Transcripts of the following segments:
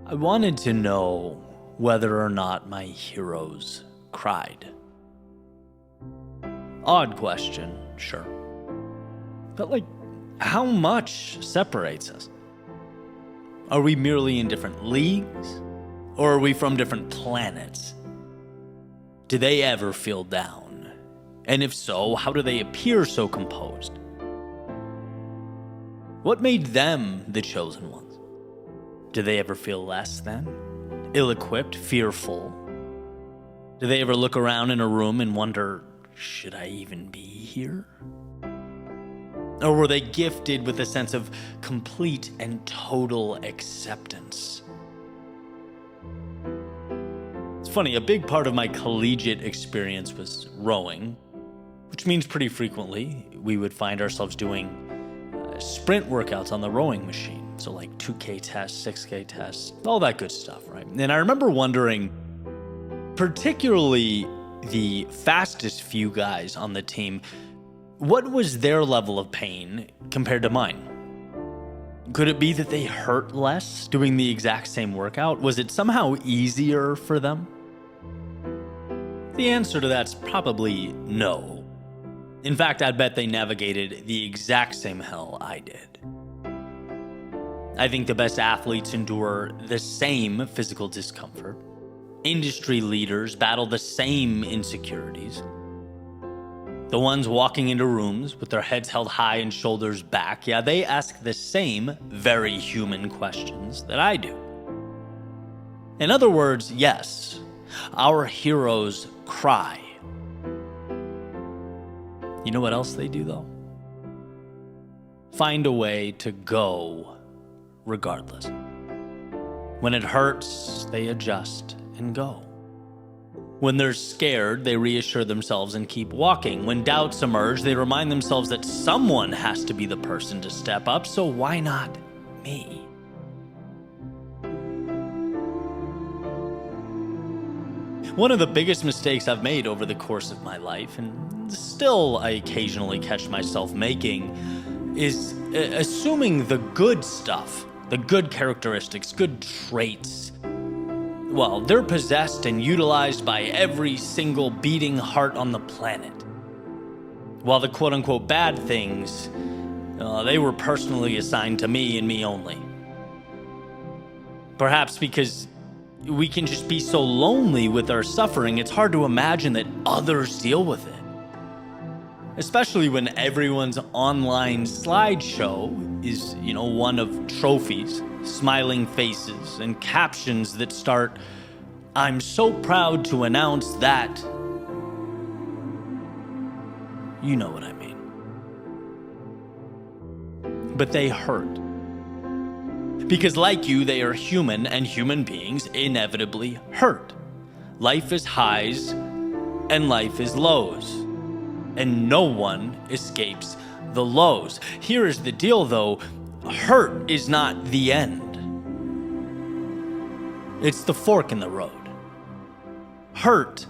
I wanted to know whether or not my heroes cried. Odd question, sure. But how much separates us? Are we merely in different leagues? Or are we from different planets? Do they ever feel down? And if so, how do they appear so composed? What made them the chosen ones? Do they ever feel less than? Ill-equipped, fearful? Do they ever look around in a room and wonder, should I even be here? Or were they gifted with a sense of complete and total acceptance? It's funny, a big part of my collegiate experience was rowing, which means pretty frequently we would find ourselves doing sprint workouts on the rowing machine. So 2K tests, 6K tests, all that good stuff, right? And I remember wondering, particularly the fastest few guys on the team, what was their level of pain compared to mine? Could it be that they hurt less doing the exact same workout? Was it somehow easier for them? The answer to that's probably no. In fact, I'd bet they navigated the exact same hell I did. I think the best athletes endure the same physical discomfort. Industry leaders battle the same insecurities. The ones walking into rooms with their heads held high and shoulders back, they ask the same very human questions that I do. In other words, yes, our heroes cry. You know what else they do, though? Find a way to go regardless. When it hurts, they adjust and go. When they're scared, they reassure themselves and keep walking. When doubts emerge, they remind themselves that someone has to be the person to step up, so why not me? One of the biggest mistakes I've made over the course of my life, and still I occasionally catch myself making, is assuming the good stuff, the good characteristics, good traits, well, they're possessed and utilized by every single beating heart on the planet. While the quote-unquote bad things, they were personally assigned to me and me only. Perhaps because we can just be so lonely with our suffering, it's hard to imagine that others deal with it. Especially when everyone's online slideshow is, one of trophies, smiling faces, and captions that start, "I'm so proud to announce that." You know what I mean. But they hurt. Because like you, they are human, and human beings inevitably hurt. Life is highs, and life is lows. And no one escapes the lows. Here is the deal, though. Hurt is not the end. It's the fork in the road. Hurt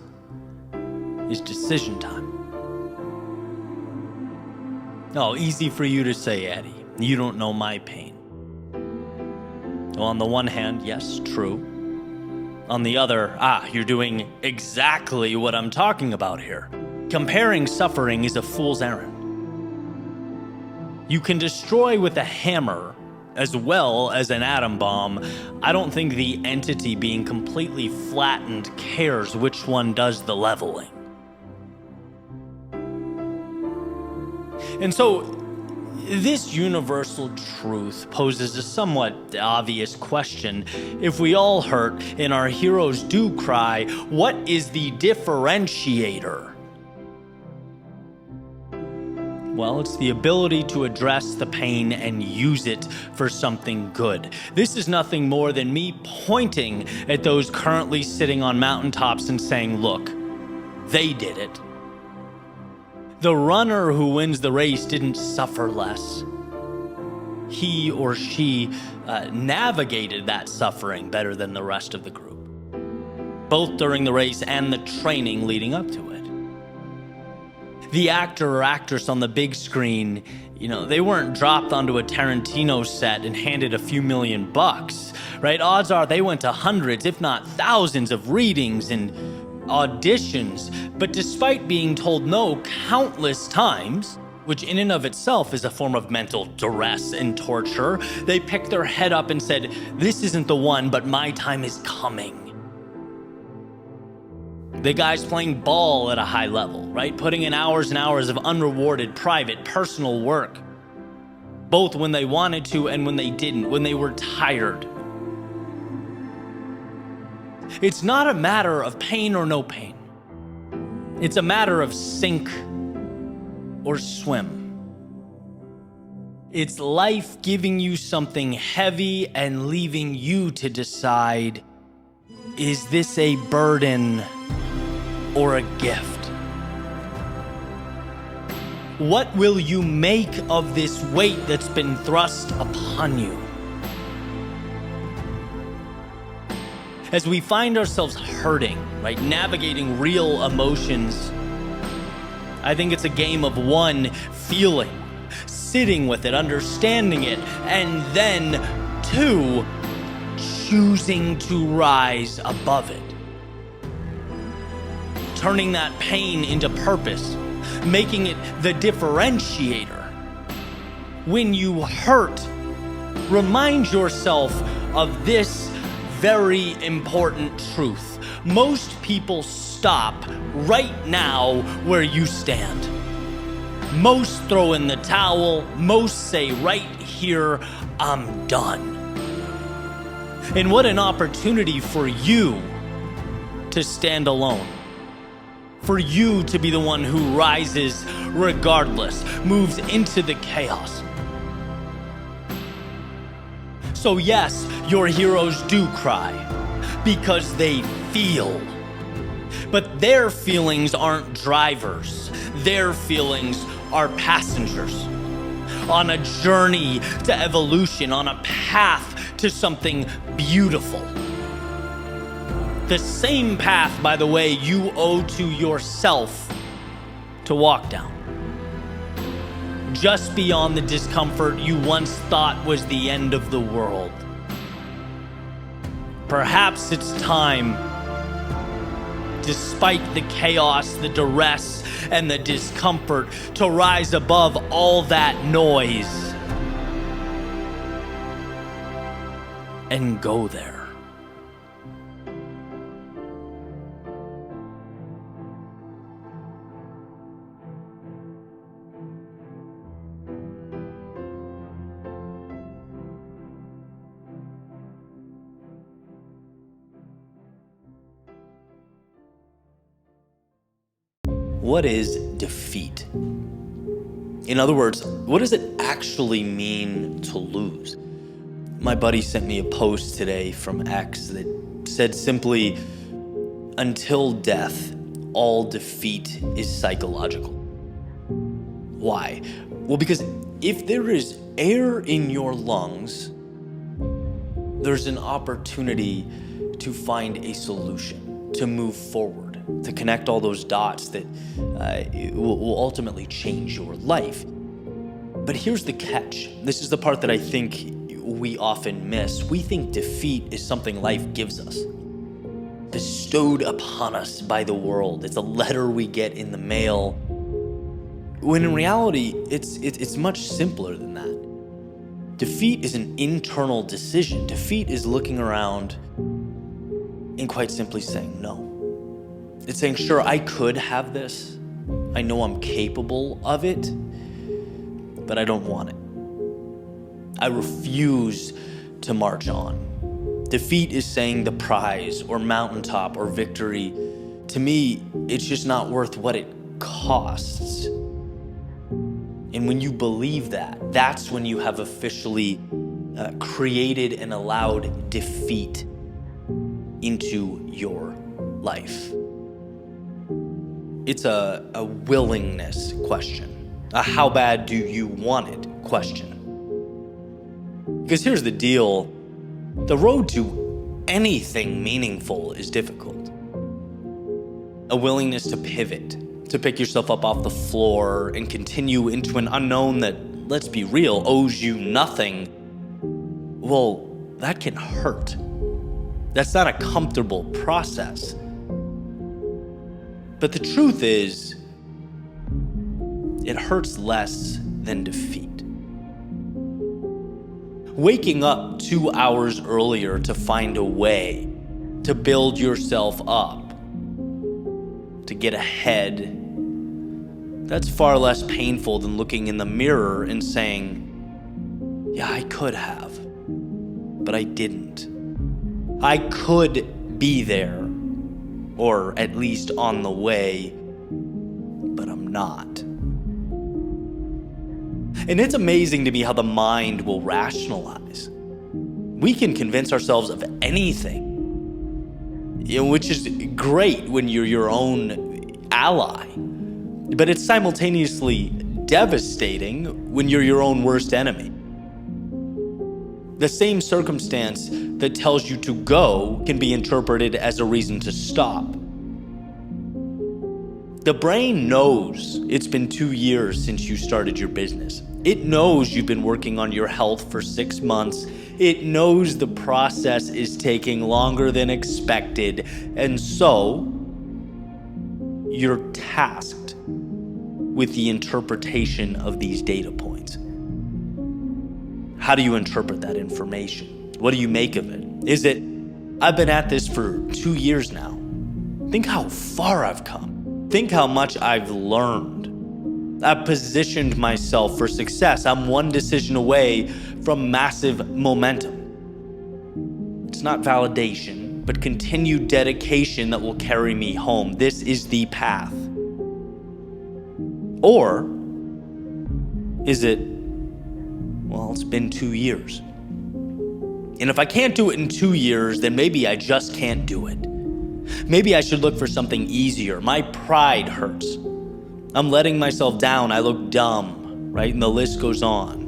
is decision time. Oh, easy for you to say, Eddie. You don't know my pain. Well, on the one hand, yes, true. On the other, you're doing exactly what I'm talking about here. Comparing suffering is a fool's errand. You can destroy with a hammer as well as an atom bomb. I don't think the entity being completely flattened cares which one does the leveling. And so, this universal truth poses a somewhat obvious question. If we all hurt and our heroes do cry, what is the differentiator? Well, it's the ability to address the pain and use it for something good. This is nothing more than me pointing at those currently sitting on mountaintops and saying, look, they did it. The runner who wins the race didn't suffer less. He or she navigated that suffering better than the rest of the group, both during the race and the training leading up to it. The actor or actress on the big screen, they weren't dropped onto a Tarantino set and handed a few $1 million. right? Odds are they went to hundreds, if not thousands of readings and auditions. But despite being told no countless times, which in and of itself is a form of mental duress and torture, they picked their head up and said, "This isn't the one, but my time is coming." The guys playing ball at a high level, right? Putting in hours and hours of unrewarded, private, personal work. Both when they wanted to and when they didn't, when they were tired. It's not a matter of pain or no pain. It's a matter of sink or swim. It's life giving you something heavy and leaving you to decide, is this a burden or a gift? What will you make of this weight that's been thrust upon you? As we find ourselves hurting, right, navigating real emotions, I think it's a game of one, feeling, sitting with it, understanding it, and then two, choosing to rise above it. Turning that pain into purpose, making it the differentiator. When you hurt, remind yourself of this very important truth. Most people stop right now where you stand. Most throw in the towel. Most say right here, I'm done. And what an opportunity for you to stand alone. For you to be the one who rises regardless, moves into the chaos. So yes, your heroes do cry because they feel. But their feelings aren't drivers. Their feelings are passengers on a journey to evolution, on a path to something beautiful. The same path, by the way, you owe to yourself to walk down. Just beyond the discomfort you once thought was the end of the world. Perhaps it's time, despite the chaos, the duress, and the discomfort, to rise above all that noise and go there. What is defeat? In other words, what does it actually mean to lose? My buddy sent me a post today from X that said simply, "Until death, all defeat is psychological." Why? Well, because if there is air in your lungs, there's an opportunity to find a solution, to move forward, to connect all those dots that will ultimately change your life. But here's the catch. This is the part that I think we often miss. We think defeat is something life gives us, bestowed upon us by the world. It's a letter we get in the mail, when in reality, it's much simpler than that. Defeat is an internal decision. Defeat is looking around and quite simply saying no. It's saying, sure, I could have this. I know I'm capable of it, but I don't want it. I refuse to march on. Defeat is saying the prize or mountaintop or victory, to me, it's just not worth what it costs. And when you believe that, that's when you have officially created and allowed defeat into your life. It's a willingness question, a how bad do you want it question. Because here's the deal, the road to anything meaningful is difficult. A willingness to pivot, to pick yourself up off the floor and continue into an unknown that, let's be real, owes you nothing. Well, that can hurt. That's not a comfortable process. But the truth is, it hurts less than defeat. Waking up 2 hours earlier to find a way to build yourself up, to get ahead, that's far less painful than looking in the mirror and saying, yeah, I could have, but I didn't. I could be there, or at least on the way, but I'm not. And it's amazing to me how the mind will rationalize. We can convince ourselves of anything, which is great when you're your own ally, but it's simultaneously devastating when you're your own worst enemy. The same circumstance that tells you to go can be interpreted as a reason to stop. The brain knows it's been 2 years since you started your business. It knows you've been working on your health for 6 months. It knows the process is taking longer than expected. And so, you're tasked with the interpretation of these data points. How do you interpret that information? What do you make of it? Is it, I've been at this for 2 years now. Think how far I've come. Think how much I've learned. I've positioned myself for success. I'm one decision away from massive momentum. It's not validation, but continued dedication that will carry me home. This is the path. Or is it, well, it's been 2 years. And if I can't do it in 2 years, then maybe I just can't do it. Maybe I should look for something easier. My pride hurts. I'm letting myself down. I look dumb, right? And the list goes on.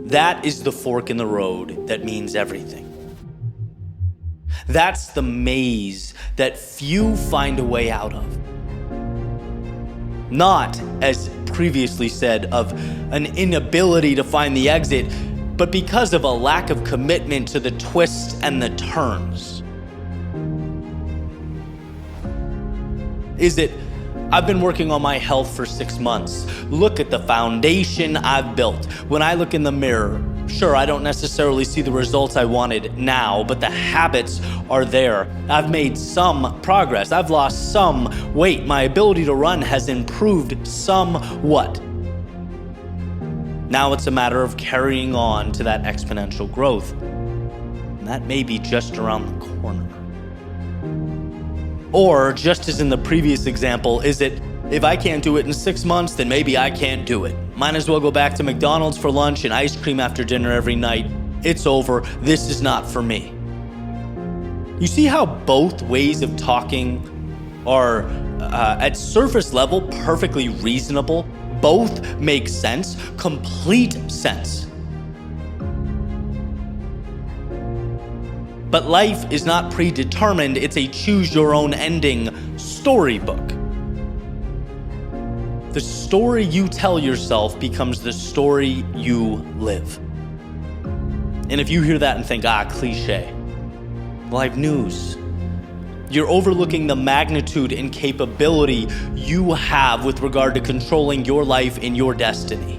That is the fork in the road that means everything. That's the maze that few find a way out of. Not, as previously said, of an inability to find the exit, but because of a lack of commitment to the twists and the turns. Is it, I've been working on my health for 6 months. Look at the foundation I've built. When I look in the mirror, sure, I don't necessarily see the results I wanted now, but the habits are there. I've made some progress. I've lost some weight. My ability to run has improved somewhat. Now it's a matter of carrying on to that exponential growth. And that may be just around the corner. Or, just as in the previous example, is it, if I can't do it in 6 months, then maybe I can't do it. Might as well go back to McDonald's for lunch and ice cream after dinner every night. It's over. This is not for me. You see how both ways of talking are, at surface level, perfectly reasonable? Both make sense, complete sense. But life is not predetermined, it's a choose-your-own-ending storybook. The story you tell yourself becomes the story you live. And if you hear that and think, cliche, well, I have news. You're overlooking the magnitude and capability you have with regard to controlling your life and your destiny.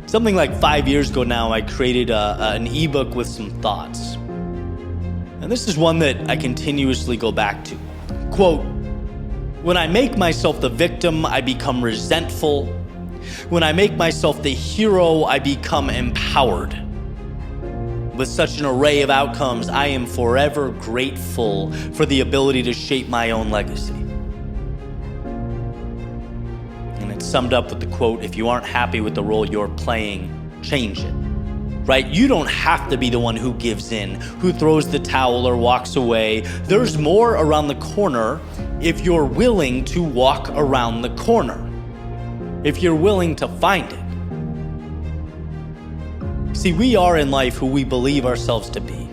Something like 5 years ago now, I created an ebook with some thoughts. And this is one that I continuously go back to. Quote, when I make myself the victim, I become resentful. When I make myself the hero, I become empowered. With such an array of outcomes, I am forever grateful for the ability to shape my own legacy. And it's summed up with the quote, if you aren't happy with the role you're playing, change it. Right? You don't have to be the one who gives in, who throws the towel or walks away. There's more around the corner if you're willing to walk around the corner. If you're willing to find it. See, we are in life who we believe ourselves to be.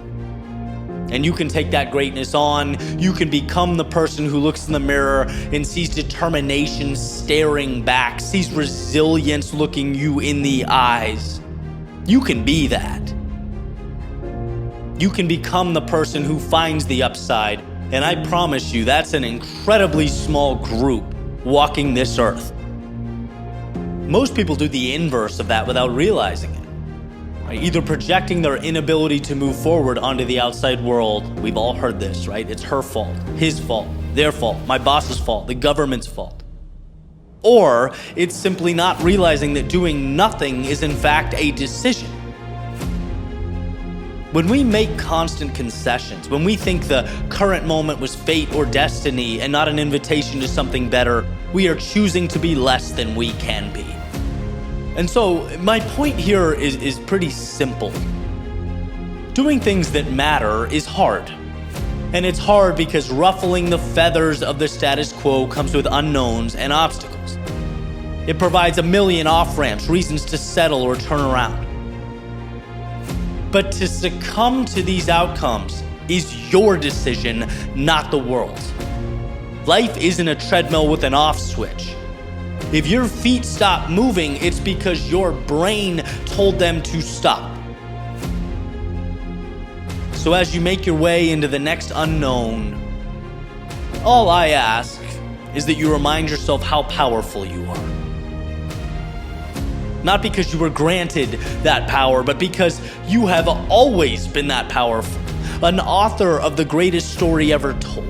And you can take that greatness on. You can become the person who looks in the mirror and sees determination staring back, sees resilience looking you in the eyes. You can be that. You can become the person who finds the upside. And I promise you, that's an incredibly small group walking this earth. Most people do the inverse of that without realizing it. Either projecting their inability to move forward onto the outside world. We've all heard this, right? It's her fault, his fault, their fault, my boss's fault, the government's fault. Or it's simply not realizing that doing nothing is in fact a decision. When we make constant concessions, when we think the current moment was fate or destiny and not an invitation to something better, we are choosing to be less than we can be. And so my point here is pretty simple. Doing things that matter is hard. And it's hard because ruffling the feathers of the status quo comes with unknowns and obstacles. It provides a million off-ramps, reasons to settle or turn around. But to succumb to these outcomes is your decision, not the world's. Life isn't a treadmill with an off switch. If your feet stop moving, it's because your brain told them to stop. So as you make your way into the next unknown, all I ask is that you remind yourself how powerful you are. Not because you were granted that power, but because you have always been that powerful. An author of the greatest story ever told.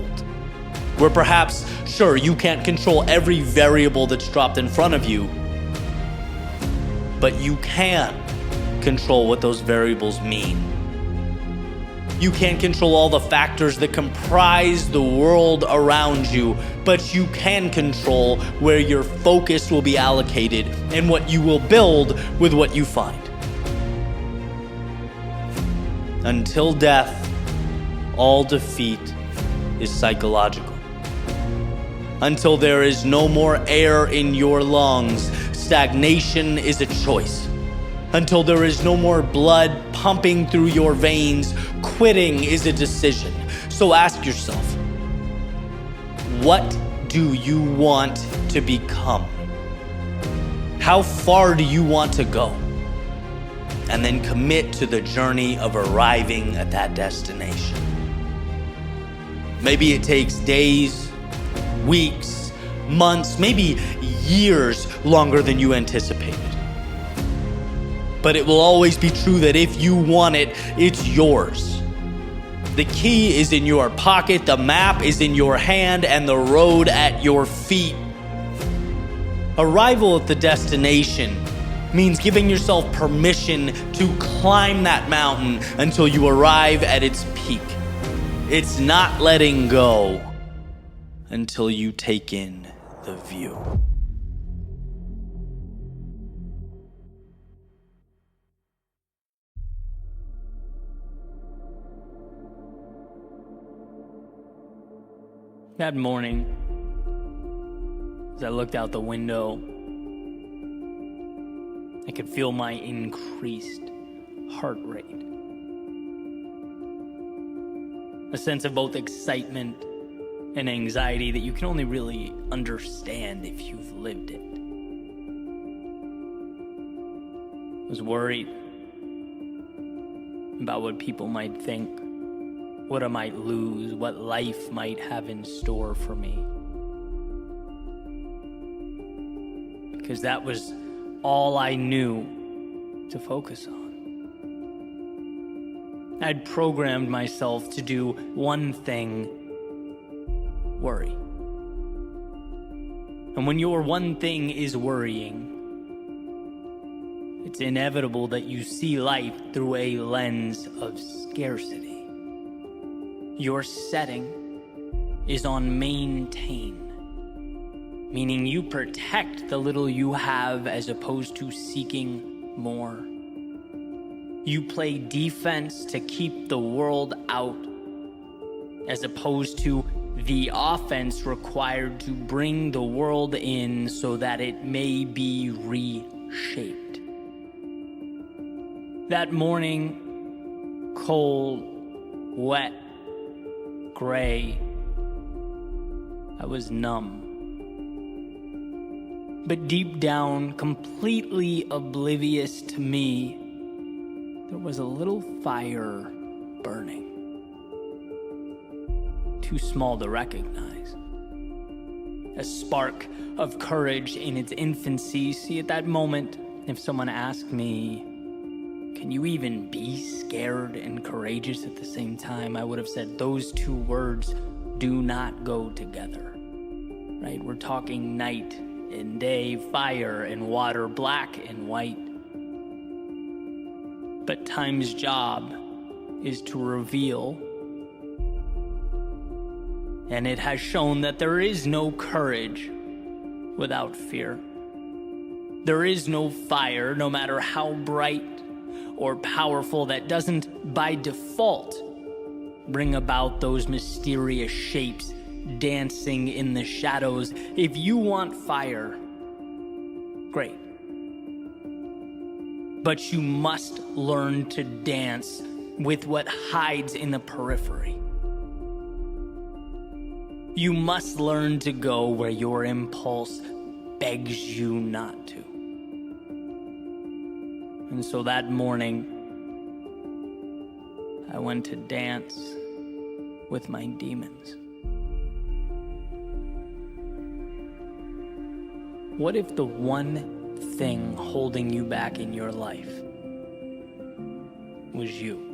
Where perhaps, sure, you can't control every variable that's dropped in front of you, but you can control what those variables mean. You can't control all the factors that comprise the world around you, but you can control where your focus will be allocated and what you will build with what you find. Until death, all defeat is psychological. Until there is no more air in your lungs, stagnation is a choice. Until there is no more blood pumping through your veins, quitting is a decision. So ask yourself, what do you want to become? How far do you want to go? And then commit to the journey of arriving at that destination. Maybe it takes days, weeks, months, maybe years longer than you anticipated. But it will always be true that if you want it, it's yours. The key is in your pocket, the map is in your hand, and the road at your feet. Arrival at the destination means giving yourself permission to climb that mountain until you arrive at its peak. It's not letting go until you take in the view. That morning, as I looked out the window, I could feel my increased heart rate. A sense of both excitement and anxiety that you can only really understand if you've lived it. I was worried about what people might think, what I might lose, what life might have in store for me. Because that was all I knew to focus on. I'd programmed myself to do one thing: worry. And when your one thing is worrying, it's inevitable that you see life through a lens of scarcity. Your setting is on maintain, meaning you protect the little you have as opposed to seeking more. You play defense to keep the world out as opposed to the offense required to bring the world in so that it may be reshaped. That morning, cold, wet, gray. I was numb. But deep down, completely oblivious to me, there was a little fire burning. Too small to recognize. A spark of courage in its infancy. See, at that moment, if someone asked me, can you even be scared and courageous at the same time? I would have said those two words do not go together, right? We're talking night and day, fire and water, black and white. But time's job is to reveal, and it has shown that there is no courage without fear. There is no fire, no matter how bright or powerful, that doesn't by default bring about those mysterious shapes dancing in the shadows. If you want fire, great. But you must learn to dance with what hides in the periphery. You must learn to go where your impulse begs you not to. And so that morning, I went to dance with my demons. What if the one thing holding you back in your life was you?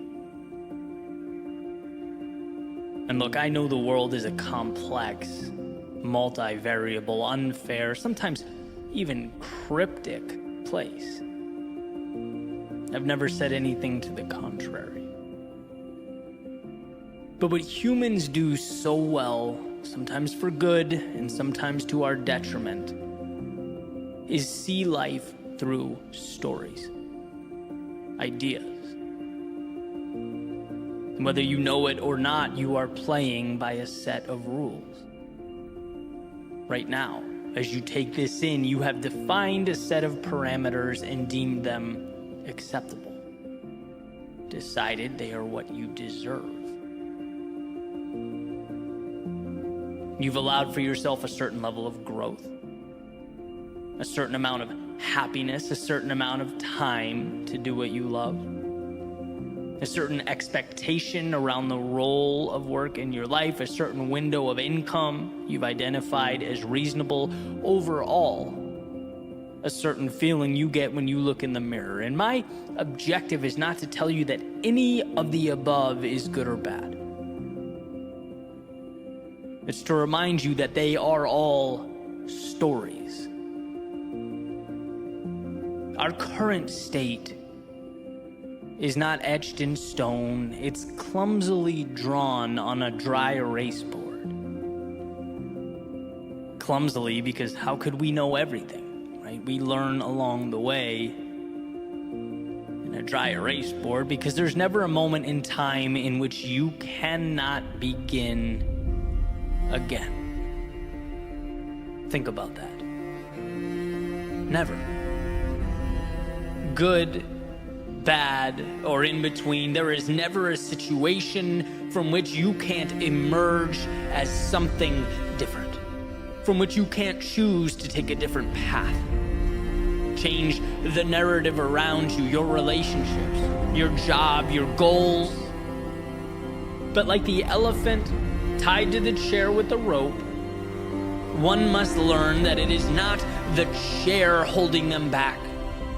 And look, I know the world is a complex, multivariable, unfair, sometimes even cryptic place. I've never said anything to the contrary. But what humans do so well, sometimes for good and sometimes to our detriment, is see life through stories, ideas. And whether you know it or not, you are playing by a set of rules. Right now, as you take this in, you have defined a set of parameters and deemed them acceptable. Decided they are what you deserve. You've allowed for yourself a certain level of growth, a certain amount of happiness, a certain amount of time to do what you love, a certain expectation around the role of work in your life, a certain window of income you've identified as reasonable. Overall, a certain feeling you get when you look in the mirror. And my objective is not to tell you that any of the above is good or bad. It's to remind you that they are all stories. Our current state is not etched in stone. It's clumsily drawn on a dry erase board. Clumsily, because how could we know everything? We learn along the way in a dry erase board, because there's never a moment in time in which you cannot begin again. Think about that. Never. Good, bad, or in between, there is never a situation from which you can't emerge as something different, from which you can't choose to take a different path. Change the narrative around you, your relationships, your job, your goals. But like the elephant tied to the chair with a rope, one must learn that it is not the chair holding them back,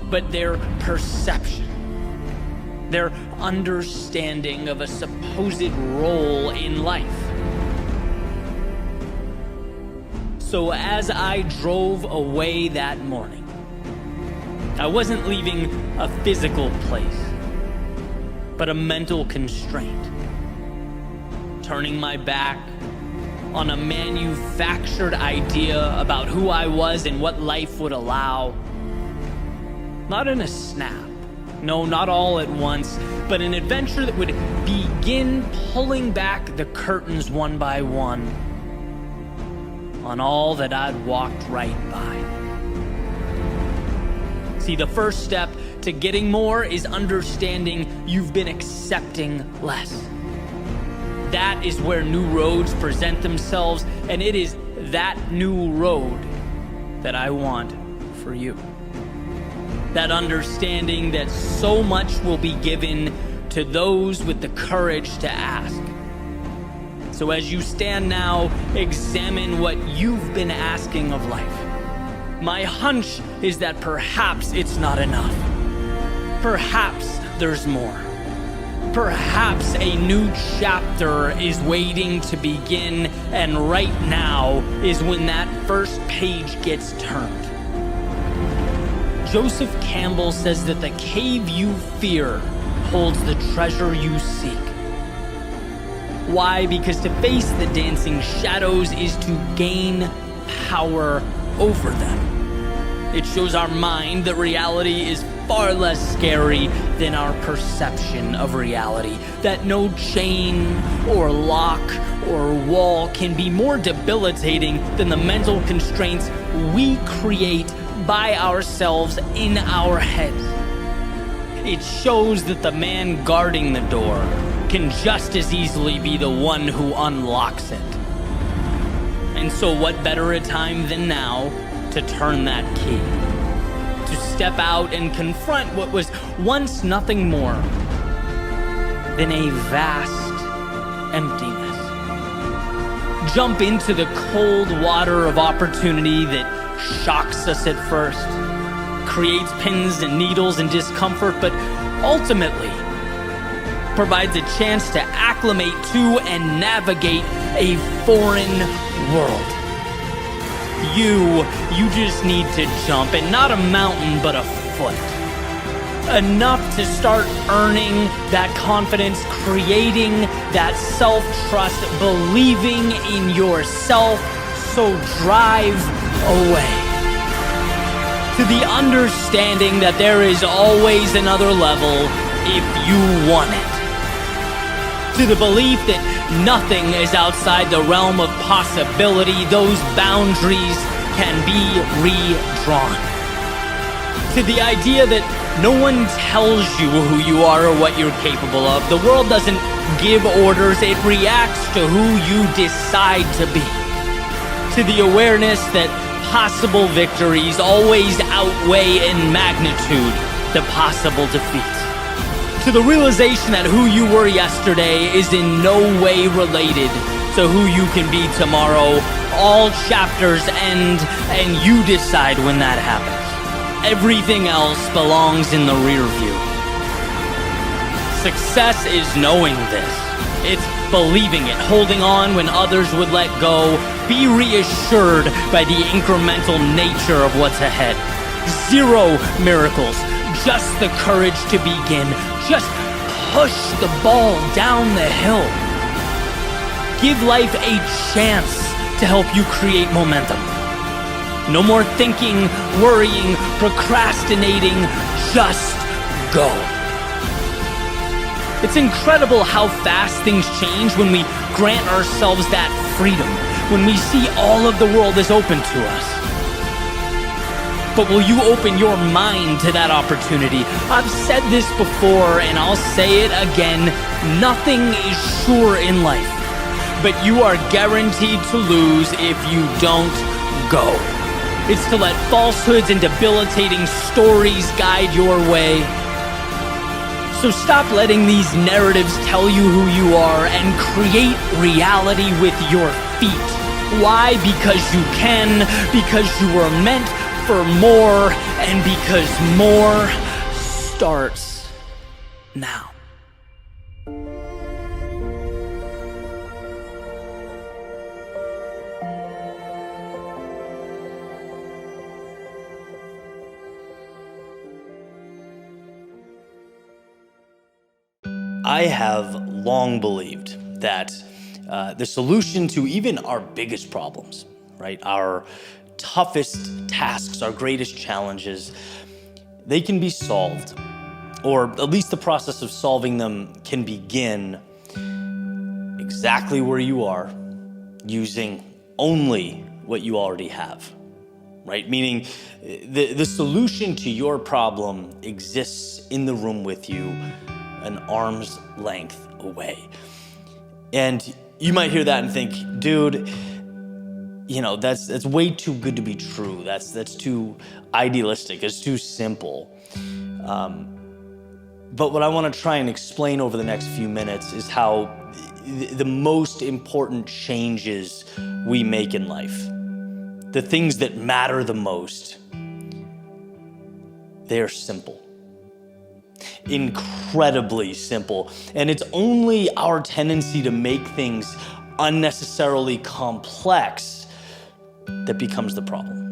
but their perception, their understanding of a supposed role in life. So as I drove away that morning, I wasn't leaving a physical place, but a mental constraint. Turning my back on a manufactured idea about who I was and what life would allow. Not in a snap, no, not all at once, but an adventure that would begin pulling back the curtains one by one on all that I'd walked right by. See, the first step to getting more is understanding you've been accepting less. That is where new roads present themselves, and it is that new road that I want for you. That understanding that so much will be given to those with the courage to ask. So as you stand now, examine what you've been asking of life. My hunch is that perhaps it's not enough. Perhaps there's more. Perhaps a new chapter is waiting to begin, and right now is when that first page gets turned. Joseph Campbell says that the cave you fear holds the treasure you seek. Why? Because to face the dancing shadows is to gain power over them. It shows our mind that reality is far less scary than our perception of reality. That no chain or lock or wall can be more debilitating than the mental constraints we create by ourselves in our heads. It shows that the man guarding the door can just as easily be the one who unlocks it. And so what better a time than now to turn that key, to step out and confront what was once nothing more than a vast emptiness. Jump into the cold water of opportunity that shocks us at first, creates pins and needles and discomfort, but ultimately provides a chance to acclimate to and navigate a foreign world. You just need to jump, and not a mountain, but a foot. Enough to start earning that confidence, creating that self-trust, believing in yourself, so drive away. To the understanding that there is always another level if you want it. To the belief that nothing is outside the realm of possibility, those boundaries can be redrawn. To the idea that no one tells you who you are or what you're capable of. The world doesn't give orders, it reacts to who you decide to be. To the awareness that possible victories always outweigh in magnitude the possible defeats. To the realization that who you were yesterday is in no way related to who you can be tomorrow. All chapters end, and you decide when that happens. Everything else belongs in the rear view. Success is knowing this. It's believing it, holding on when others would let go. Be reassured by the incremental nature of what's ahead. Zero miracles, just the courage to begin. Just push the ball down the hill. Give life a chance to help you create momentum. No more thinking, worrying, procrastinating, just go. It's incredible how fast things change when we grant ourselves that freedom, when we see all of the world is open to us. But will you open your mind to that opportunity? I've said this before and I'll say it again. Nothing is sure in life, but you are guaranteed to lose if you don't go. It's to let falsehoods and debilitating stories guide your way. So stop letting these narratives tell you who you are and create reality with your feet. Why? Because you can, because you were meant for more, and because more starts now. I have long believed that the solution to even our biggest problems, right, our toughest tasks, our greatest challenges, they can be solved, or at least the process of solving them can begin exactly where you are, using only what you already have, right? Meaning the solution to your problem exists in the room with you, an arm's length away. And you might hear that and think, dude, that's way too good to be true. That's too idealistic. It's too simple. But what I want to try and explain over the next few minutes is how the most important changes we make in life, the things that matter the most, they are simple. Incredibly simple. And it's only our tendency to make things unnecessarily complex that becomes the problem.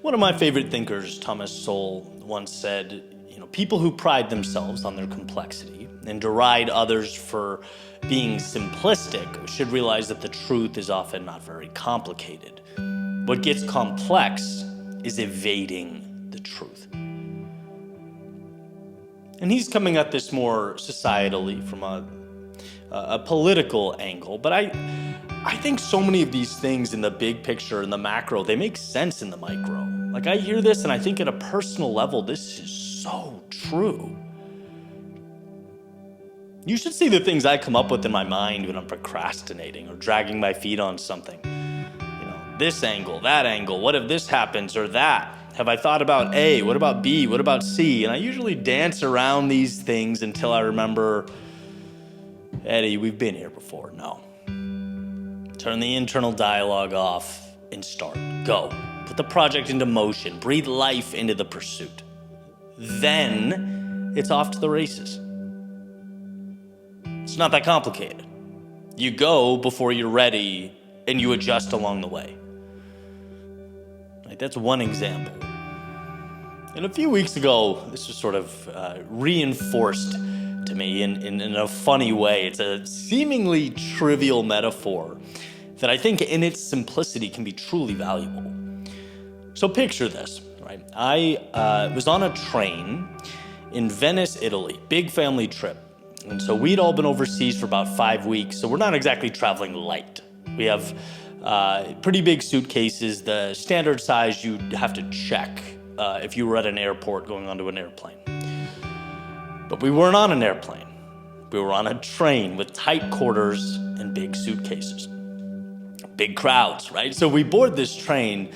One of my favorite thinkers, Thomas Sowell, once said, people who pride themselves on their complexity and deride others for being simplistic should realize that the truth is often not very complicated. What gets complex is evading the truth. And he's coming at this more societally from a political angle, but I think so many of these things in the big picture, in the macro, they make sense in the micro. Like I hear this and I think at a personal level, this is so true. You should see the things I come up with in my mind when I'm procrastinating or dragging my feet on something. This angle, that angle, what if this happens or that? Have I thought about A? What about B? What about C? And I usually dance around these things until I remember, Eddie, we've been here before. No. Turn the internal dialogue off and start. Go. Put the project into motion. Breathe life into the pursuit. Then it's off to the races. It's not that complicated. You go before you're ready and you adjust along the way. Right, that's one example. And a few weeks ago, this was sort of reinforced to me in a funny way. It's a seemingly trivial metaphor that I think in its simplicity can be truly valuable. So picture this, right? I was on a train in Venice, Italy, big family trip. And so we'd all been overseas for about 5 weeks, so we're not exactly traveling light. We have pretty big suitcases, the standard size you'd have to check if you were at an airport going onto an airplane. But we weren't on an airplane. We were on a train with tight quarters and big suitcases. Big crowds, right? So we board this train,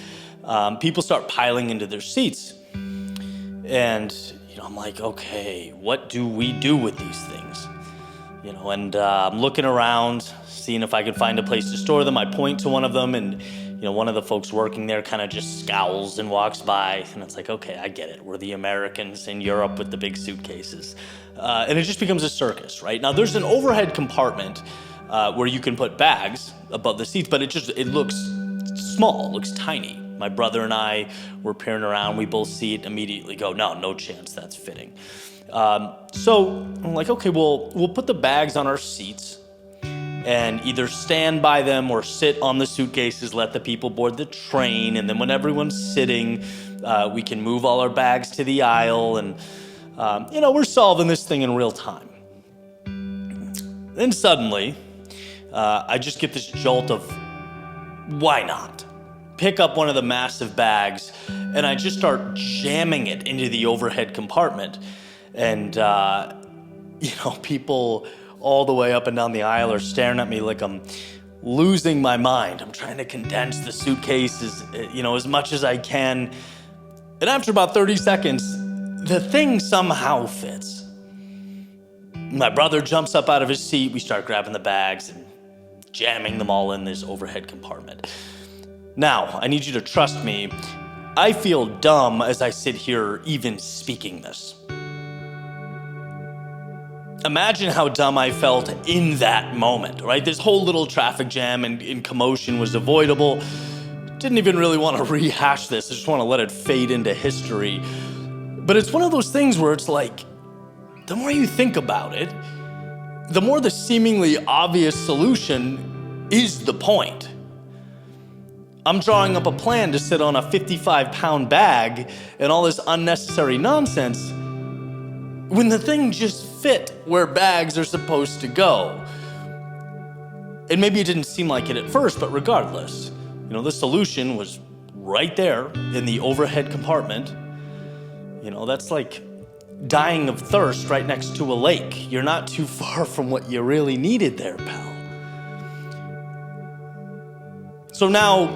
people start piling into their seats. And, I'm like, okay, what do we do with these things? And I'm looking around, seeing if I can find a place to store them. I point to one of them and, one of the folks working there kind of just scowls and walks by. And it's like, okay, I get it. We're the Americans in Europe with the big suitcases. And it just becomes a circus, right? Now, there's an overhead compartment where you can put bags above the seats, but it looks small, it looks tiny. My brother and I were peering around. We both see it, immediately go, no chance that's fitting. So I'm like, okay, we'll put the bags on our seats and either stand by them or sit on the suitcases, let the people board the train. And then when everyone's sitting, we can move all our bags to the aisle. And, we're solving this thing in real time. Then suddenly, I just get this jolt of, why not? Pick up one of the massive bags, and I just start jamming it into the overhead compartment. And, people all the way up and down the aisle are staring at me like I'm losing my mind. I'm trying to condense the suitcases, as much as I can. And after about 30 seconds, the thing somehow fits. My brother jumps up out of his seat. We start grabbing the bags and jamming them all in this overhead compartment. Now, I need you to trust me. I feel dumb as I sit here even speaking this. Imagine how dumb I felt in that moment, right? This whole little traffic jam and commotion was avoidable. Didn't even really want to rehash this. I just want to let it fade into history. But it's one of those things where it's like, the more you think about it, the more the seemingly obvious solution is the point. I'm drawing up a plan to sit on a 55-pound bag and all this unnecessary nonsense when the thing just fit where bags are supposed to go. And maybe it didn't seem like it at first, but regardless, the solution was right there in the overhead compartment. That's like dying of thirst right next to a lake. You're not too far from what you really needed there, pal. So now,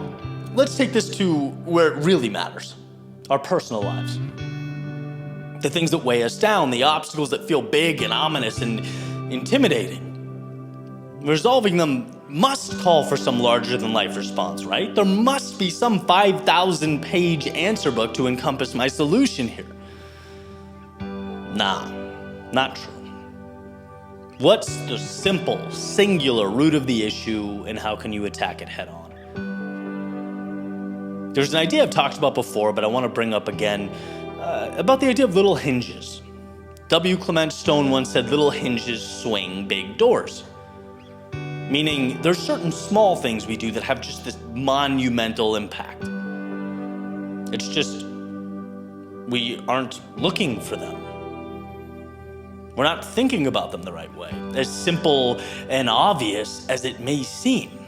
let's take this to where it really matters, our personal lives. The things that weigh us down, the obstacles that feel big and ominous and intimidating. Resolving them must call for some larger-than-life response, right? There must be some 5,000-page answer book to encompass my solution here. Nah, not true. What's the simple, singular root of the issue, and how can you attack it head-on? There's an idea I've talked about before, but I want to bring up again, about the idea of little hinges. W. Clement Stone once said, little hinges swing big doors. Meaning, there's certain small things we do that have just this monumental impact. It's just, we aren't looking for them. We're not thinking about them the right way, as simple and obvious as it may seem.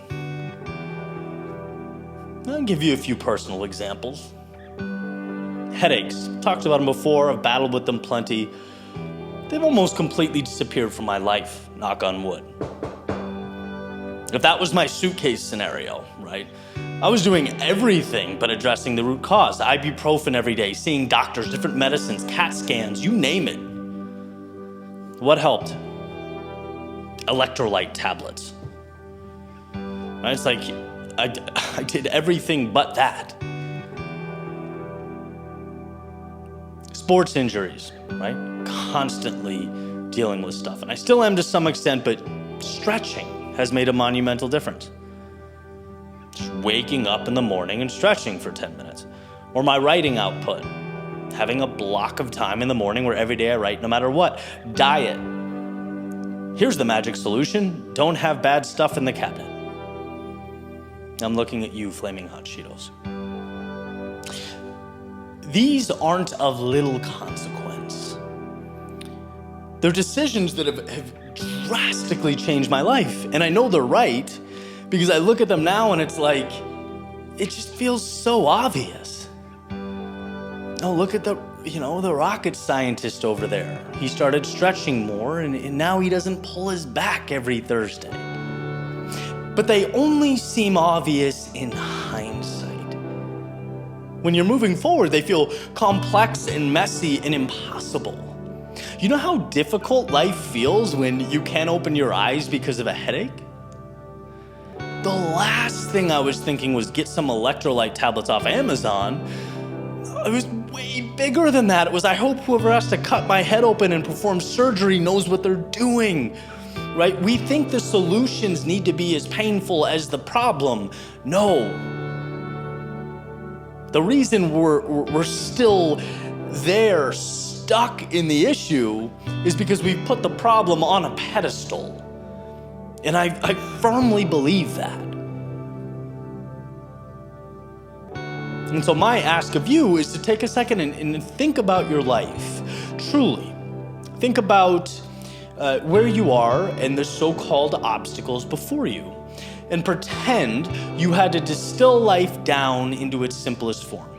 I'll give you a few personal examples. Headaches, talked about them before, I've battled with them plenty. They've almost completely disappeared from my life, knock on wood. If that was my suitcase scenario, right? I was doing everything but addressing the root cause. Ibuprofen every day, seeing doctors, different medicines, CAT scans, you name it. What helped? Electrolyte tablets. Right? It's like, I did everything but that. Sports injuries, right? Constantly dealing with stuff. And I still am to some extent, but stretching has made a monumental difference. Just waking up in the morning and stretching for 10 minutes. Or my writing output. Having a block of time in the morning where every day I write no matter what. Diet. Here's the magic solution. Don't have bad stuff in the cabinet. I'm looking at you, Flaming Hot Cheetos. These aren't of little consequence. They're decisions that have drastically changed my life. And I know they're right because I look at them now and it's like, it just feels so obvious. Oh, look at the rocket scientist over there. He started stretching more and now he doesn't pull his back every Thursday. But they only seem obvious in hindsight. When you're moving forward, they feel complex and messy and impossible. You know how difficult life feels when you can't open your eyes because of a headache? The last thing I was thinking was get some electrolyte tablets off Amazon. It was way bigger than that. It was, I hope whoever has to cut my head open and perform surgery knows what they're doing. Right? We think the solutions need to be as painful as the problem. No. The reason we're still there, stuck in the issue, is because we've put the problem on a pedestal. And I firmly believe that. And so my ask of you is to take a second and think about your life. Truly. Think about where you are and the so-called obstacles before you. And pretend you had to distill life down into its simplest form.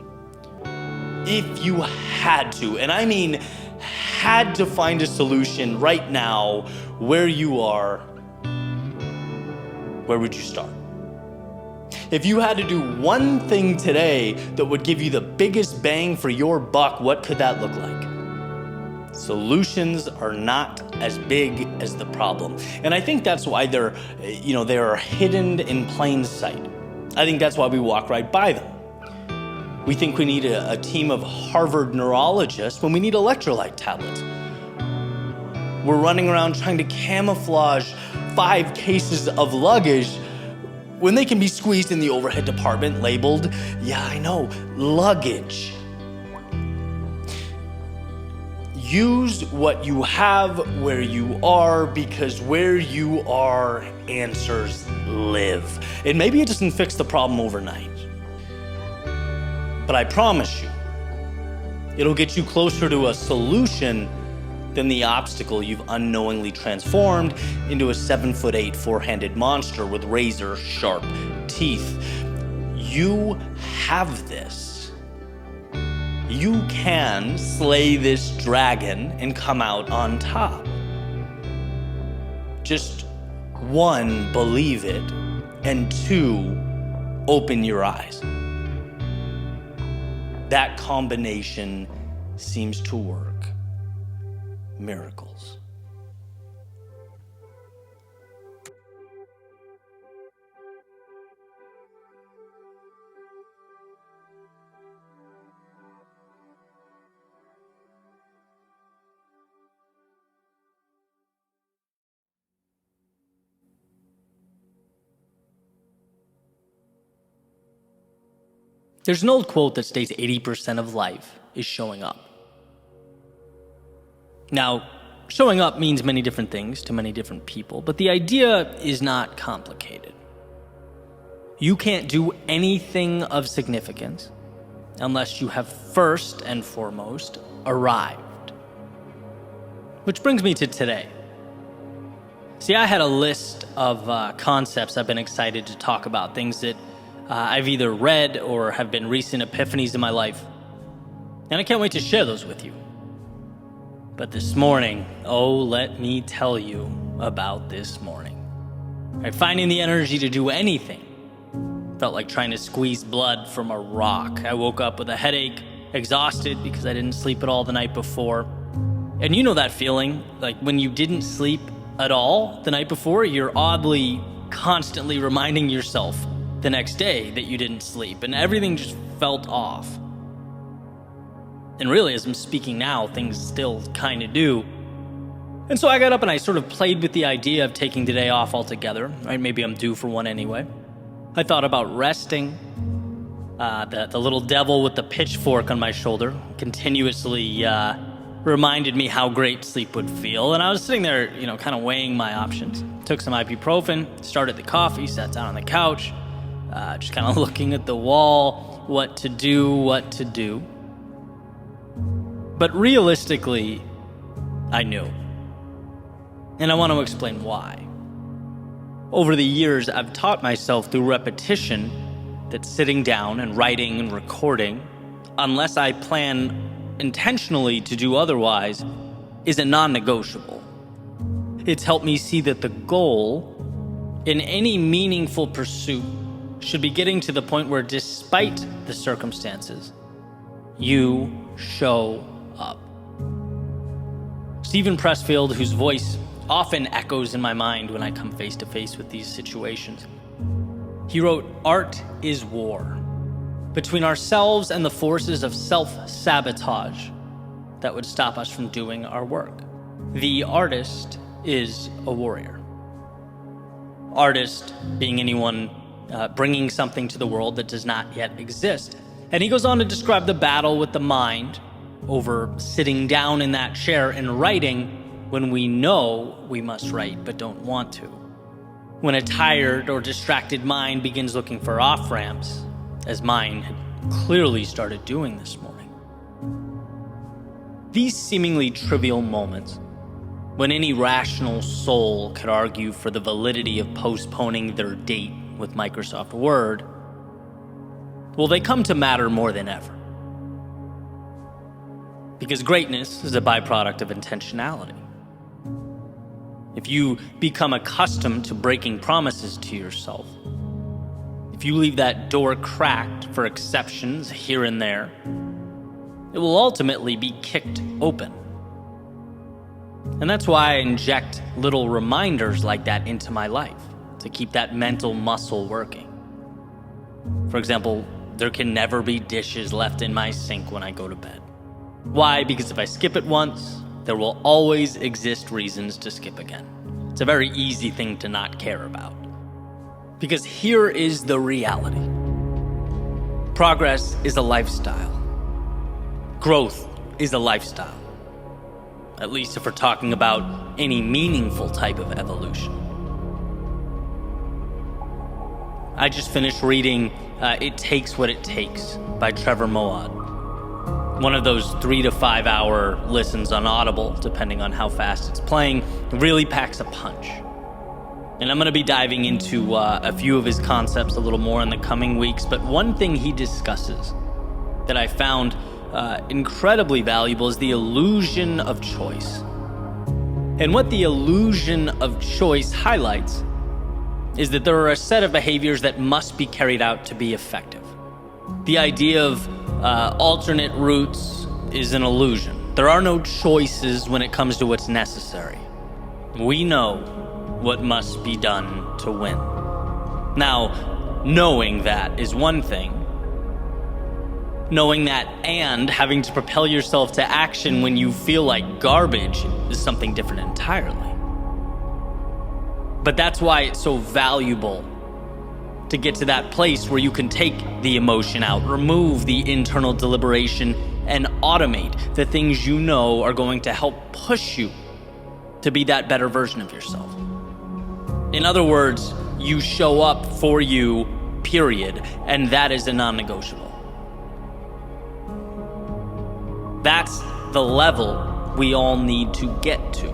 If you had to, and I mean had to find a solution right now where you are, where would you start? If you had to do one thing today that would give you the biggest bang for your buck, what could that look like? Solutions are not as big as the problem. And I think that's why they're hidden in plain sight. I think that's why we walk right by them. We think we need a team of Harvard neurologists when we need electrolyte tablets. We're running around trying to camouflage 5 cases of luggage when they can be squeezed in the overhead department labeled, yeah, I know, luggage. Use what you have where you are, because where you are, answers live. And maybe it doesn't fix the problem overnight, but I promise you, it'll get you closer to a solution than the obstacle you've unknowingly transformed into a 7'8" four-handed monster with razor-sharp teeth. You have this. you can slay this dragon and come out on top. Just one, believe it, and two, open your eyes. That combination seems to work miracles. There's an old quote that states 80% of life is showing up. Now, showing up means many different things to many different people, but the idea is not complicated. You can't do anything of significance unless you have first and foremost arrived. Which brings me to today. See, I had a list of concepts I've been excited to talk about, things that I've either read or have been recent epiphanies in my life. And I can't wait to share those with you. But this morning, let me tell you about this morning. Finding the energy to do anything felt like trying to squeeze blood from a rock. I woke up with a headache, exhausted because I didn't sleep at all the night before. And you know that feeling, like when you didn't sleep at all the night before, you're oddly constantly reminding yourself the next day that you didn't sleep, and everything just felt off. And really, as I'm speaking now, things still kind of do. And so I got up and I sort of played with the idea of taking the day off altogether. Right? Maybe I'm due for one anyway. I thought about resting. The little devil with the pitchfork on my shoulder continuously reminded me how great sleep would feel. And I was sitting there, kind of weighing my options. Took some ibuprofen, started the coffee, sat down on the couch, just kind of looking at the wall, what to do. But realistically, I knew. And I want to explain why. Over the years, I've taught myself through repetition that sitting down and writing and recording, unless I plan intentionally to do otherwise, is a non-negotiable. It's helped me see that the goal in any meaningful pursuit should be getting to the point where, despite the circumstances, you show up. Stephen Pressfield, whose voice often echoes in my mind when I come face to face with these situations, he wrote, "Art is war, between ourselves and the forces of self-sabotage that would stop us from doing our work. The artist is a warrior." Artist being anyone bringing something to the world that does not yet exist. And he goes on to describe the battle with the mind over sitting down in that chair and writing when we know we must write but don't want to. When a tired or distracted mind begins looking for off-ramps, as mine had clearly started doing this morning. These seemingly trivial moments, when any rational soul could argue for the validity of postponing their date with Microsoft Word, well, they come to matter more than ever. Because greatness is a byproduct of intentionality. If you become accustomed to breaking promises to yourself, if you leave that door cracked for exceptions here and there, it will ultimately be kicked open. And that's why I inject little reminders like that into my life, to keep that mental muscle working. For example, there can never be dishes left in my sink when I go to bed. Why? Because if I skip it once, there will always exist reasons to skip again. It's a very easy thing to not care about. Because here is the reality. Progress is a lifestyle. Growth is a lifestyle. At least if we're talking about any meaningful type of evolution. I just finished reading It Takes What It Takes by Trevor Moawad. One of those 3 to 5 hour listens on Audible, depending on how fast it's playing. It really packs a punch. And I'm going to be diving into a few of his concepts a little more in the coming weeks, but one thing he discusses that I found incredibly valuable is the illusion of choice. And what the illusion of choice highlights is that there are a set of behaviors that must be carried out to be effective. The idea of alternate routes is an illusion. There are no choices when it comes to what's necessary. We know what must be done to win. Now, knowing that is one thing. Knowing that and having to propel yourself to action when you feel like garbage is something different entirely. But that's why it's so valuable to get to that place where you can take the emotion out, remove the internal deliberation, and automate the things you know are going to help push you to be that better version of yourself. In other words, you show up for you, period, and that is a non-negotiable. That's the level we all need to get to.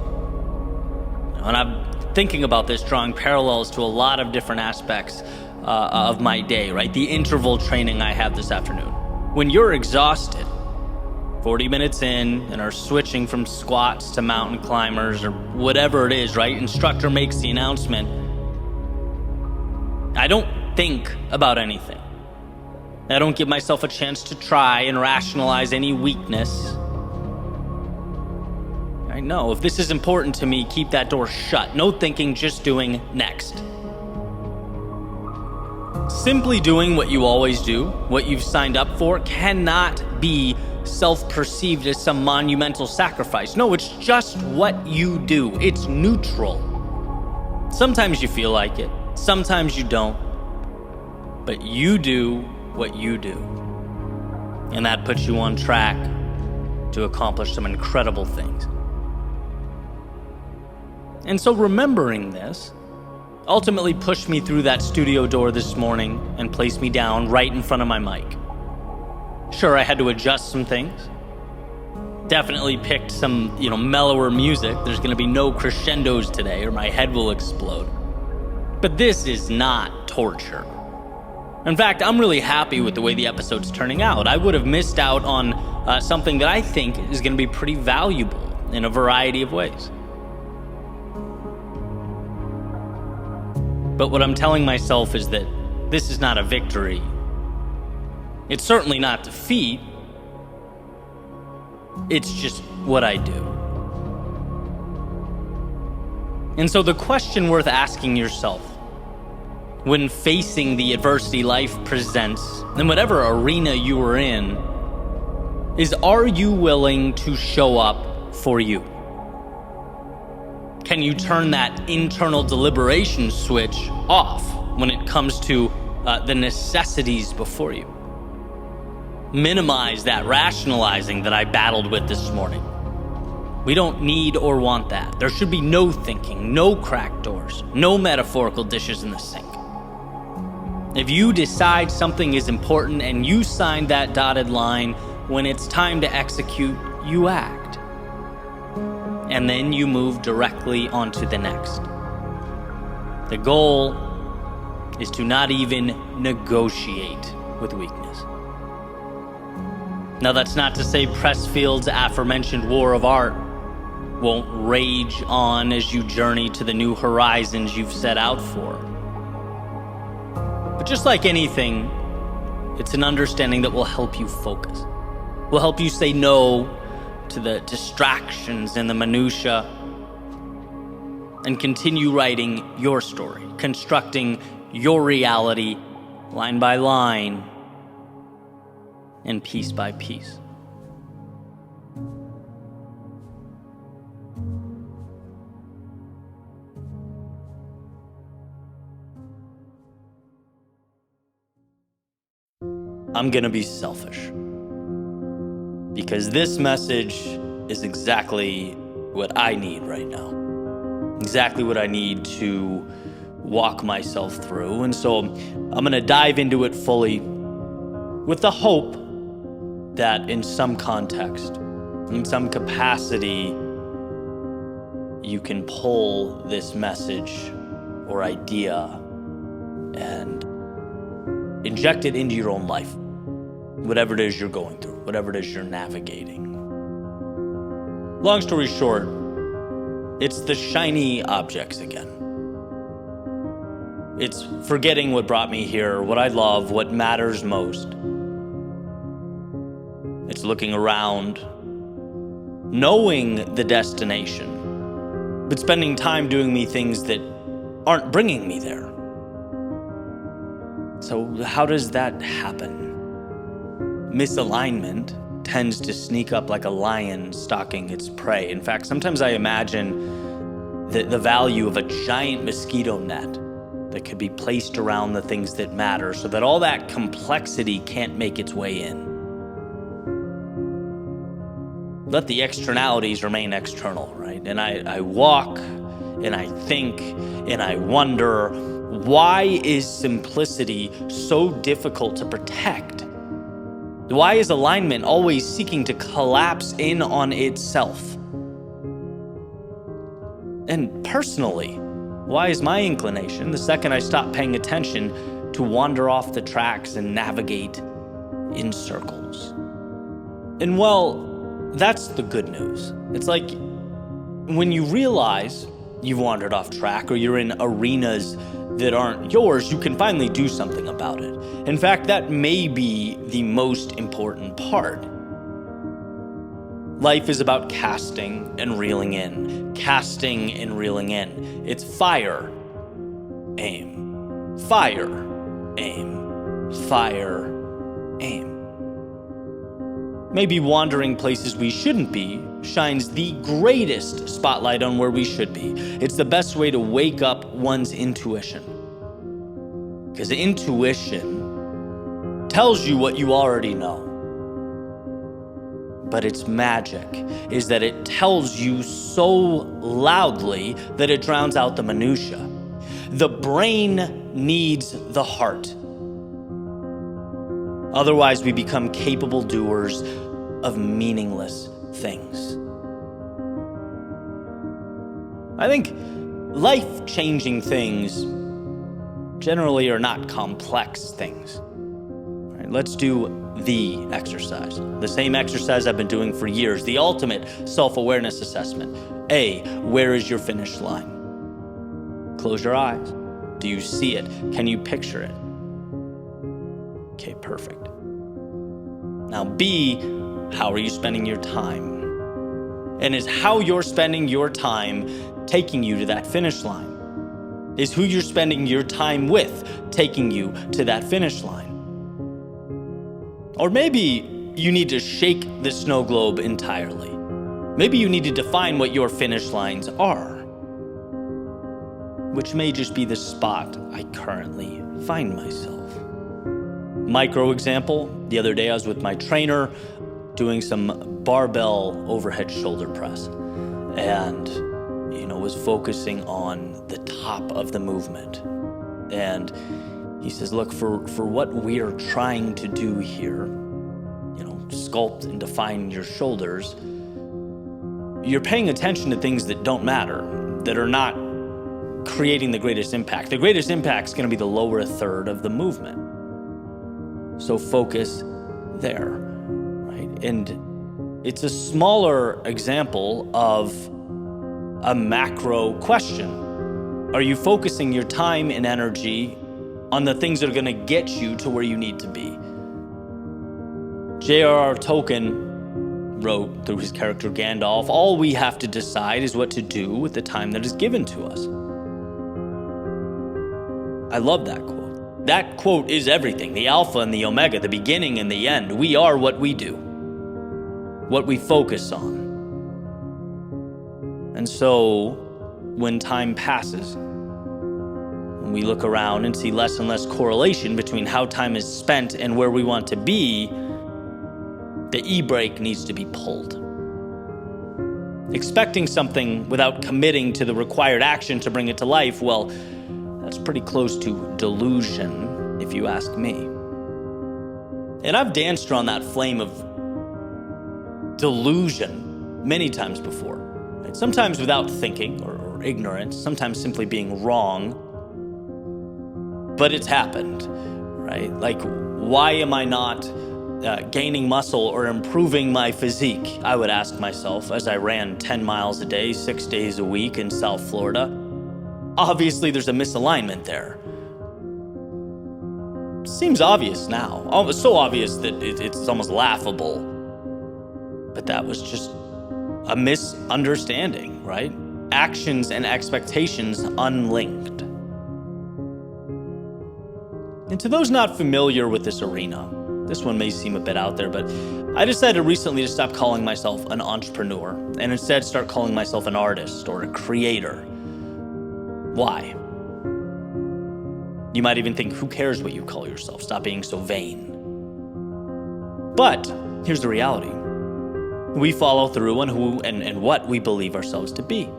And I'm thinking about this, drawing parallels to a lot of different aspects of my day, right? The interval training I have this afternoon. When you're exhausted, 40 minutes in, and are switching from squats to mountain climbers or whatever it is, right? Instructor makes the announcement. I don't think about anything. I don't give myself a chance to try and rationalize any weakness. I know, if this is important to me, keep that door shut. No thinking, just doing. Next. Simply doing what you always do, what you've signed up for, cannot be self-perceived as some monumental sacrifice. No, it's just what you do. It's neutral. Sometimes you feel like it, sometimes you don't. But you do what you do. And that puts you on track to accomplish some incredible things. And so remembering this ultimately pushed me through that studio door this morning and placed me down right in front of my mic. Sure, I had to adjust some things. Definitely picked some, mellower music. There's going to be no crescendos today or my head will explode. But this is not torture. In fact, I'm really happy with the way the episode's turning out. I would have missed out on something that I think is going to be pretty valuable in a variety of ways. But what I'm telling myself is that this is not a victory. It's certainly not defeat. It's just what I do. And so the question worth asking yourself when facing the adversity life presents, in whatever arena you are in, is, are you willing to show up for you? Can you turn that internal deliberation switch off when it comes to the necessities before you? Minimize that rationalizing that I battled with this morning. We don't need or want that. There should be no thinking, no cracked doors, no metaphorical dishes in the sink. If you decide something is important and you sign that dotted line, when it's time to execute, you act. And then you move directly onto the next. The goal is to not even negotiate with weakness. Now, that's not to say Pressfield's aforementioned war of art won't rage on as you journey to the new horizons you've set out for. But just like anything, it's an understanding that will help you focus, will help you say no to the distractions and the minutia, and continue writing your story, constructing your reality line by line and piece by piece. I'm gonna be selfish, because this message is exactly what I need right now. Exactly what I need to walk myself through. And so I'm gonna dive into it fully with the hope that in some context, in some capacity, you can pull this message or idea and inject it into your own life. whatever it is you're going through, whatever it is you're navigating. Long story short, it's the shiny objects again. It's forgetting what brought me here, what I love, what matters most. It's looking around, knowing the destination, but spending time doing me things that aren't bringing me there. So how does that happen? Misalignment tends to sneak up like a lion stalking its prey. In fact, sometimes I imagine the value of a giant mosquito net that could be placed around the things that matter so that all that complexity can't make its way in. Let the externalities remain external, right? And I walk and I think and I wonder, why is simplicity so difficult to protect? Why is alignment always seeking to collapse in on itself? And personally, why is my inclination, the second I stop paying attention, to wander off the tracks and navigate in circles? And well, that's the good news. It's like when you realize you've wandered off track or you're in arenas that aren't yours, you can finally do something about it. In fact, that may be the most important part. Life is about casting and reeling in, casting and reeling in. It's fire, aim, fire, aim, fire, aim. Maybe wandering places we shouldn't be shines the greatest spotlight on where we should be. It's the best way to wake up one's intuition. Because intuition tells you what you already know. But its magic is that it tells you so loudly that it drowns out the minutia. The brain needs the heart. Otherwise, we become capable doers of meaningless things. I think life-changing things generally are not complex things. All right, let's do the exercise. The same exercise I've been doing for years. The ultimate self-awareness assessment. A, where is your finish line? Close your eyes. Do you see it? Can you picture it? Okay, perfect. Now B, how are you spending your time? And is how you're spending your time taking you to that finish line? Is who you're spending your time with taking you to that finish line? Or maybe you need to shake the snow globe entirely. Maybe you need to define what your finish lines are, which may just be the spot I currently find myself. Micro example, the other day I was with my trainer doing some barbell overhead shoulder press and was focusing on the top of the movement. And he says, look, for what we are trying to do here, sculpt and define your shoulders, you're paying attention to things that don't matter, that are not creating the greatest impact. The greatest impact is going to be the lower third of the movement. So focus there, right? And it's a smaller example of a macro question. Are you focusing your time and energy on the things that are going to get you to where you need to be? J.R.R. Tolkien wrote through his character Gandalf, all we have to decide is what to do with the time that is given to us. I love that quote. That quote is everything, the alpha and the omega, the beginning and the end. We are what we do, what we focus on. And so when time passes, when we look around and see less and less correlation between how time is spent and where we want to be, the e-brake needs to be pulled. Expecting something without committing to the required action to bring it to life, well, that's pretty close to delusion, if you ask me. And I've danced around that flame of delusion many times before. Right? Sometimes without thinking or ignorance, sometimes simply being wrong. But it's happened, right? Like, why am I not gaining muscle or improving my physique? I would ask myself as I ran 10 miles a day, 6 days a week in South Florida. Obviously, there's a misalignment there. Seems obvious now. So obvious that it's almost laughable. But that was just a misunderstanding, right? Actions and expectations unlinked. And to those not familiar with this arena, this one may seem a bit out there, but I decided recently to stop calling myself an entrepreneur and instead start calling myself an artist or a creator. Why? You might even think, who cares what you call yourself? Stop being so vain. But here's the reality. We follow through on who and what we believe ourselves to be.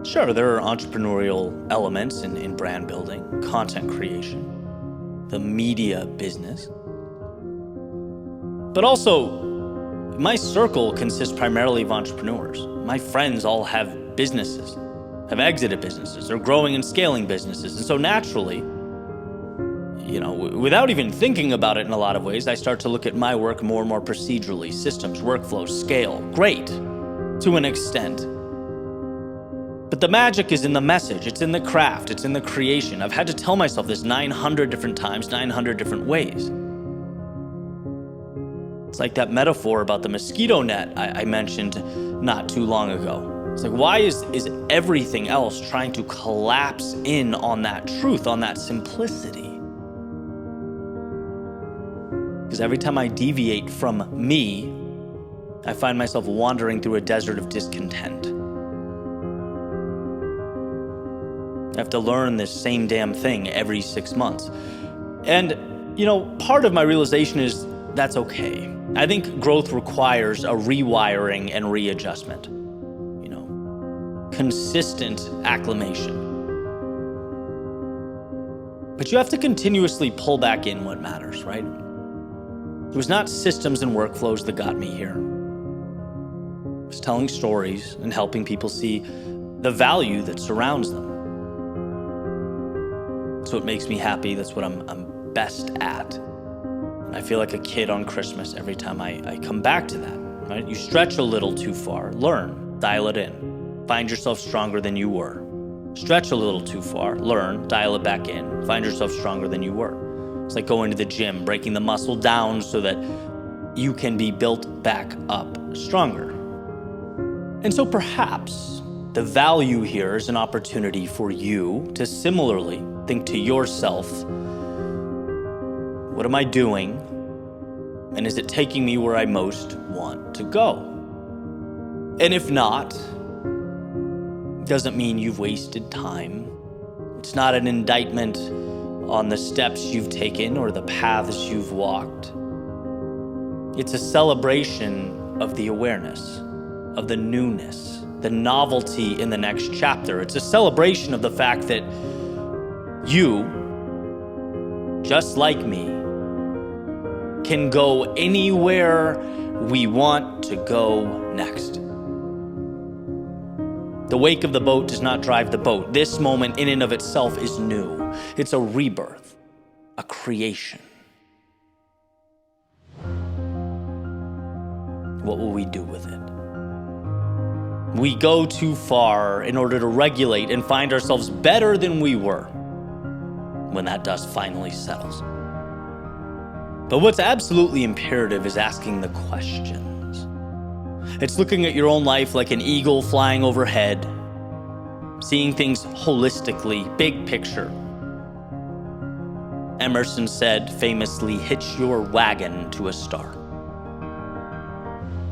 Sure, there are entrepreneurial elements in brand building, content creation, the media business. But also, my circle consists primarily of entrepreneurs. My friends all have businesses, have exited businesses, or growing and scaling businesses. And so naturally, without even thinking about it in a lot of ways, I start to look at my work more and more procedurally, systems, workflows, scale. Great, to an extent. But the magic is in the message, it's in the craft, it's in the creation. I've had to tell myself this 900 different times, 900 different ways. It's like that metaphor about the mosquito net I mentioned not too long ago. It's like, why is everything else trying to collapse in on that truth, on that simplicity? Because every time I deviate from me, I find myself wandering through a desert of discontent. I have to learn this same damn thing every 6 months. And, part of my realization is that's okay. I think growth requires a rewiring and readjustment. Consistent acclimation. But you have to continuously pull back in what matters, right? It was not systems and workflows that got me here. It was telling stories and helping people see the value that surrounds them. That's what makes me happy. That's what I'm best at. And I feel like a kid on Christmas every time I come back to that, right? You stretch a little too far, learn, dial it in. Find yourself stronger than you were. Stretch a little too far, learn, dial it back in. Find yourself stronger than you were. It's like going to the gym, breaking the muscle down so that you can be built back up stronger. And so perhaps the value here is an opportunity for you to similarly think to yourself, what am I doing? And is it taking me where I most want to go? And if not, doesn't mean you've wasted time. It's not an indictment on the steps you've taken or the paths you've walked. It's a celebration of the awareness, of the newness, the novelty in the next chapter. It's a celebration of the fact that you, just like me, can go anywhere we want to go next. The wake of the boat does not drive the boat. This moment in and of itself is new. It's a rebirth, a creation. What will we do with it? We go too far in order to regulate and find ourselves better than we were when that dust finally settles. But what's absolutely imperative is asking the questions. It's looking at your own life like an eagle flying overhead, seeing things holistically, big picture. Emerson said famously, hitch your wagon to a star.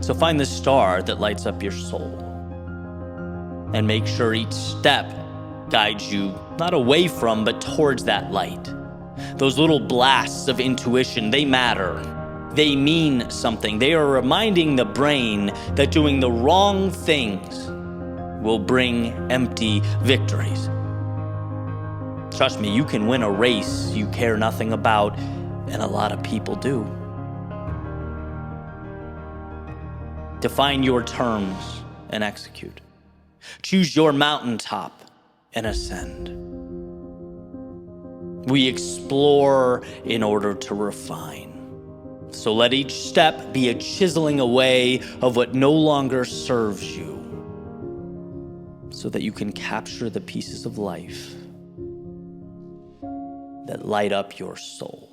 So find the star that lights up your soul and make sure each step guides you not away from, but towards that light. Those little blasts of intuition, they matter. They mean something. They are reminding the brain that doing the wrong things will bring empty victories. Trust me, you can win a race you care nothing about, and a lot of people do. Define your terms and execute. Choose your mountaintop and ascend. We explore in order to refine. So let each step be a chiseling away of what no longer serves you, so that you can capture the pieces of life that light up your soul.